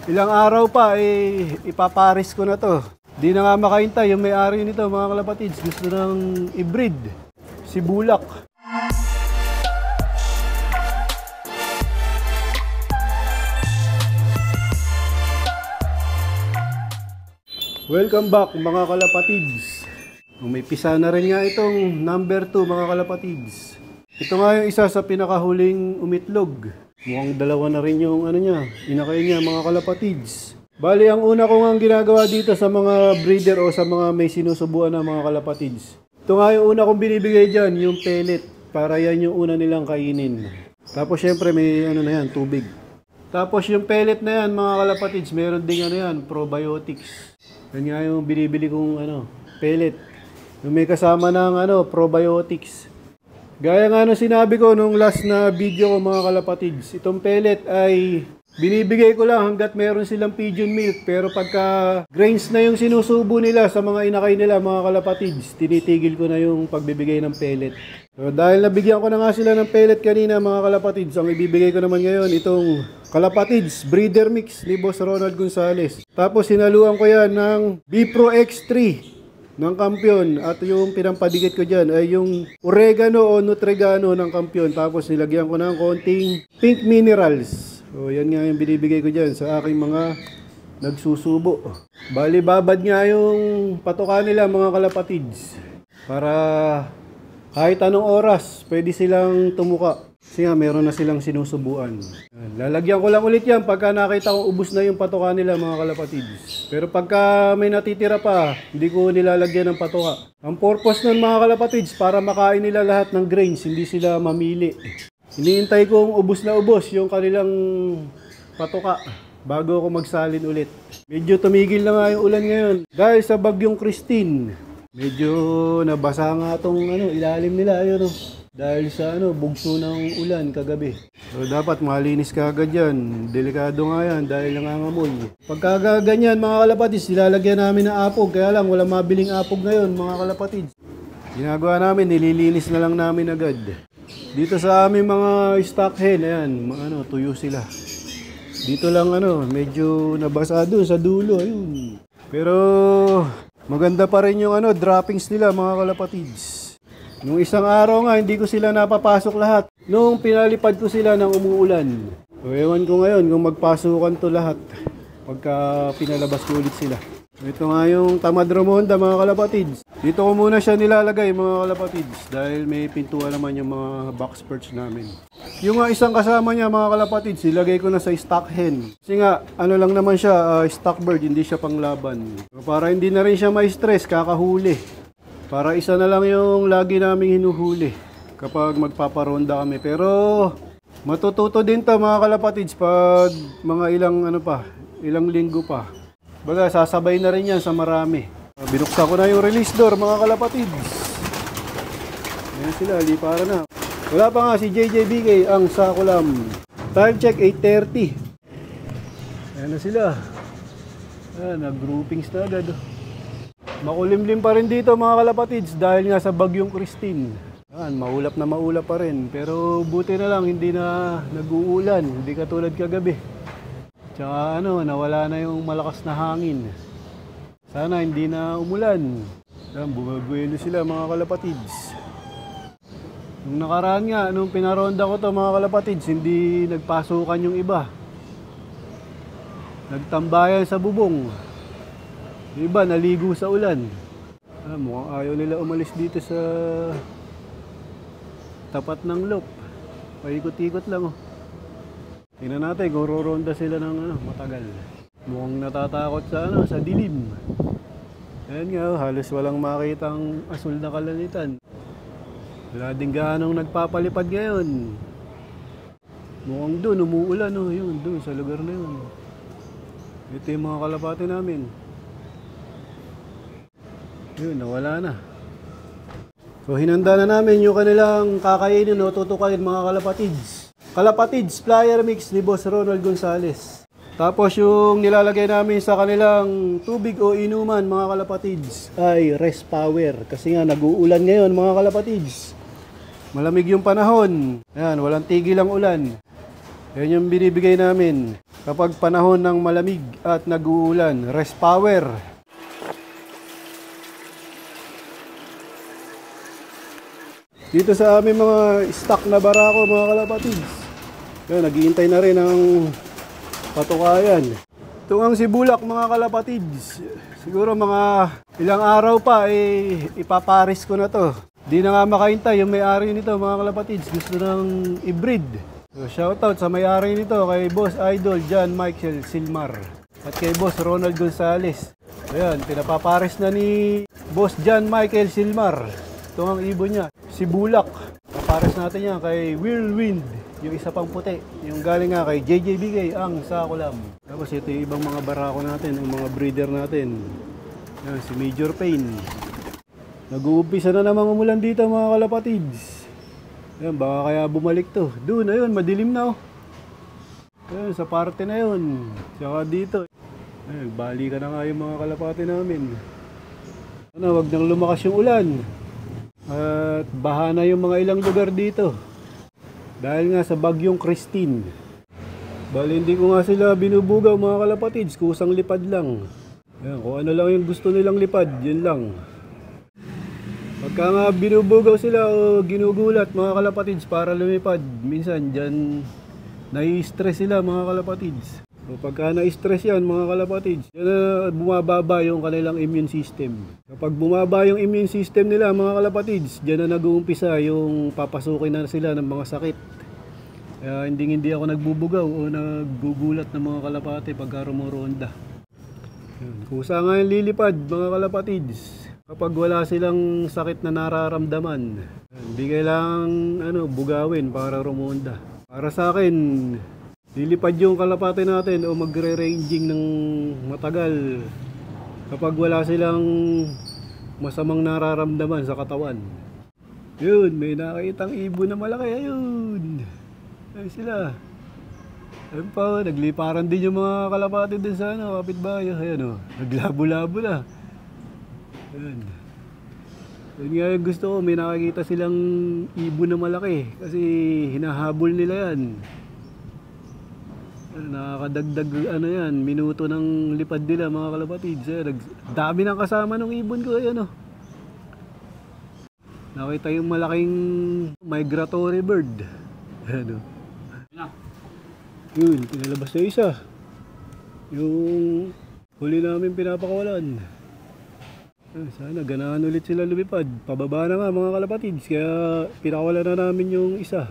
Ilang araw pa, ipaparis ko na to. Di na nga makahintay yung may-ari nito, mga kalapatids. Gusto nang i-breed. Si Bulak. Welcome back mga kalapatids. Umipisa na rin nga itong number 2 mga kalapatids. Ito nga yung isa sa pinakahuling umitlog. Mukhang dalawa na rin yung inakay niya mga kalapatids. Bali ang una ko nga ginagawa dito sa mga breeder o sa mga may sinusubuan na mga kalapatids. Ito nga yung una kong binibigay dyan, yung pellet. Para yan yung una nilang kainin. Tapos syempre may tubig. Tapos yung pellet na yan mga kalapatids, meron ding probiotics. Yan nga yung binibili kong pellet. Yung may kasama ng probiotics. Gaya nga sinabi ko nung last na video ko mga kalapatids, itong pellet ay binibigay ko lang hanggat meron silang pigeon milk. Pero pagka grains na yung sinusubo nila sa mga inakay nila mga kalapatids, tinitigil ko na yung pagbibigay ng pellet. So, dahil nabigyan ko na nga sila ng pellet kanina mga kalapatids, ang ibibigay ko naman ngayon itong kalapatids breeder mix ni Boss Ronald Gonzales. Tapos sinaluan ko yan ng Bipro X3 ng Kampiyon. At yung pinampadigit ko dyan ay yung oregano o nutregano ng Kampiyon. Tapos nilagyan ko ng konting pink minerals. So yan nga yung binibigay ko dyan sa aking mga nagsusubo. Bali babad nga yung patuka nila mga kalapatids. Para kahit anong oras pwede silang tumuka. Kasi nga meron na silang sinusubuan. Lalagyan ko lang ulit yan pagka nakita kong ubos na yung patuka nila mga kalapatids. Pero pagka may natitira pa, hindi ko nilalagyan ng patuka. Ang purpose nun mga kalapatids, para makain nila lahat ng grains, hindi sila mamili. Iniintay kong ubos na ubos yung kanilang patuka bago ako magsalin ulit. Medyo tumigil na nga yung ulan ngayon dahil sa bagyong Christine. Medyo nabasa nga itong ilalim nila. Dahil sa bugso ng ulan kagabi. So dapat malinis ka agad yan. Delikado nga yan dahil nangangamoy. Pagka ganyan mga kalapatids, ilalagyan namin ng apog. Kaya lang walang mabiling apog ngayon mga kalapatids. Ginagawa namin, nililinis na lang namin agad. Dito sa aming mga stock hen, ayan, tuyo sila. Dito lang medyo nabasa doon sa dulo, ayun. Pero maganda pa rin yung droppings nila mga kalapatids. Nung isang araw nga, hindi ko sila napapasok lahat. Nung pinalipad ko sila ng umuulan. So, ewan ko ngayon kung magpasukan to lahat. Pagka pinalabas ko ulit sila. Ito nga yung Tamad Romonda mga kalapatids. Dito ko muna siya nilalagay mga kalapatids. Dahil may pintuan naman yung mga box perch namin. Yung nga isang kasama niya mga kalapatids, ilagay ko na sa stock hen. Kasi nga, lang naman siya, stock bird, hindi siya panglaban. So, para hindi na rin siya ma-stress, kakahuli. Para isa na lang yung lagi naming hinuhuli kapag magpaparonda kami. Pero matututo din to mga kalapatids pag mga ilang linggo pa. Baga sasabay na rin yan sa marami. Binuksan ko na yung release door mga kalapatids. Ayan sila, lipara na. Wala pa nga si JJBK ang sakulam. Time check 8:30. Ayan na sila. Ayan, nag-groupings na agad. Makulimlim pa rin dito mga kalapatids dahil nga sa bagyong Christine. Yan, maulap na maulap pa rin. Pero buti na lang hindi na nag-uulan. Hindi katulad kagabi. Tsaka nawala na yung malakas na hangin. Sana hindi na umulan. Yan, bumabuelo sila mga kalapatids. Nung nakaraan nga, nung pinaronda ko to mga kalapatids, hindi nagpasukan yung iba. Nagtambayan sa bubong. Iba, naligo sa ulan. Mukhang ayaw nila umalis dito sa tapat ng loop. Paikot-ikot lang. Tingnan natin kung roronda sila ng matagal. Mukhang natatakot sa dilim. Ayan nga, halos walang makitang asul na kalanitan. Wala din ganong nagpapalipad ngayon. Mukhang doon, umuulan. Yun, doon, sa lugar na yun. Ito yung mga kalapati namin. Yun, nawala na. So, hinanda na namin yung kanilang kakainin o tutukain mga kalapatids. Kalapatids Flyer Mix ni Boss Ronald Gonzales. Tapos yung nilalagay namin sa kanilang tubig o inuman mga kalapatids ay Rest Power. Kasi nga nag-uulan ngayon mga kalapatids. Malamig yung panahon. Ayan, walang tigil ang ulan. Yan yung binibigay namin kapag panahon ng malamig at nag-uulan. Rest power. Dito sa aming mga stock na barako mga kalapatids. Yan, naghihintay na rin ang patukayan. Ito ang sibulak mga kalapatids. Siguro mga ilang araw pa ipaparis ko na to. Di na nga makahintay yung may-ari nito mga kalapatids. Gusto nang i-breed. So, shoutout sa may-ari nito kay Boss Idol John Michael Silmar at kay Boss Ronald Gonzales. Ayan, pinapaparis na ni Boss John Michael Silmar. Ito ang ibon niya, sibulak. Paparis natin yan kay Whirlwind. Yung isa pang puti, yung galing nga kay JJBK ang Sakulam. Tapos ito yung ibang mga barako natin, yung mga breeder natin. Yan, si Major Pain. Nag-uumpisa na namang umulan dito mga kalapatids. Yan, baka kaya bumalik to. Doon, ayun, madilim na oh. Ayun, sa parte na yun. Tsaka dito. Ayun, bali ka na nga yung mga kalapati namin. Ano, wag nang lumakas yung ulan. At baha na yung mga ilang lugar dito. Dahil nga sa bagyong Christine. Bali hindi ko nga sila binubugaw mga kalapatids, kusang lipad lang. Ayan, kung ano lang yung gusto nilang lipad, yun lang. Pagka nga binubugaw sila o ginugulat mga kalapatids para lumipad, minsan dyan nai-stress sila mga kalapatids. So pagka na-stress yan mga kalapatids, yan na bumababa yung kanilang immune system. Kapag bumaba yung immune system nila mga kalapatids, dyan na nag-uumpisa yung papasukin na sila ng mga sakit. Kaya hindi ako nagbubugaw o naggugulat ng mga kalapati pagka rumuronda. Kusa nga yung lilipad mga kalapatids. Kapag wala silang sakit na nararamdaman, hindi kailangang bugawin para rumonda. Para sa akin, lilipad yung kalapate natin o magre-ranging ng matagal kapag wala silang masamang nararamdaman sa katawan. Yun, may nakitang ibon na malaki. Ayun. Ayun sila. Ayun pa, nagliparan din yung mga kalapate din sa kapitbahay. Ayan o, naglabo-labo na. Ayun. Yun nga yung gusto ko, may nakikita silang ibon na malaki kasi hinahabol nila yan. Nakakadagdag yan, minuto ng lipad nila mga kalapatids. Dami ng kasama ng ibon ko. Ayan o. Nakita yung malaking migratory bird. Ayan o. Yun, pinalabas na isa. Yung huli namin pinapakawalan. Sana ganahan ulit sila lumipad. Pababa na nga mga kalapatids. Kaya pinakawalan na namin yung isa.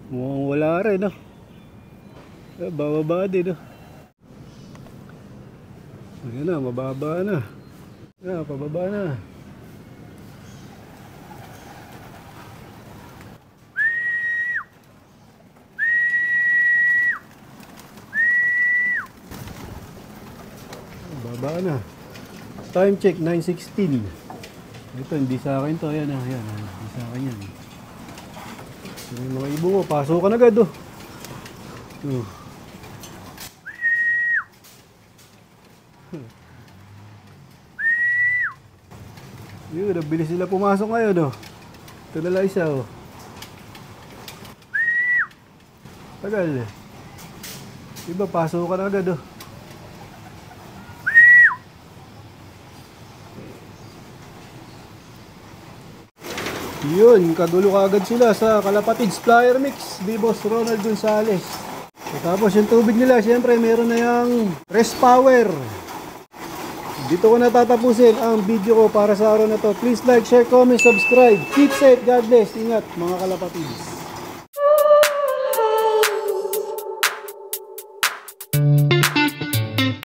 Mukhang wala rin ah. Bababa din ah. Ayan na, mababa na. Ayan, pababa na. Baba na. Time check 9:16. Ito hindi sa akin to. Ayan ah, ayan. Hindi sa akin yan. Yung mga ibon mo, pasok ka na agad oh. Yun, nabilis sila pumasok ngayon oh. Ito na lang isa oh. Tagal eh. Iba, pasok ka na agad oh. Yun, kagulo kaagad sila sa Kalapatids Flyer Mix, Boss Ronald Gonzales. Tapos yung tubig nila, siyempre meron na yung rest power. Dito ko natatapusin ang video ko para sa araw na to. Please like, share, comment, subscribe. Keep safe, God bless. Ingat mga Kalapatids.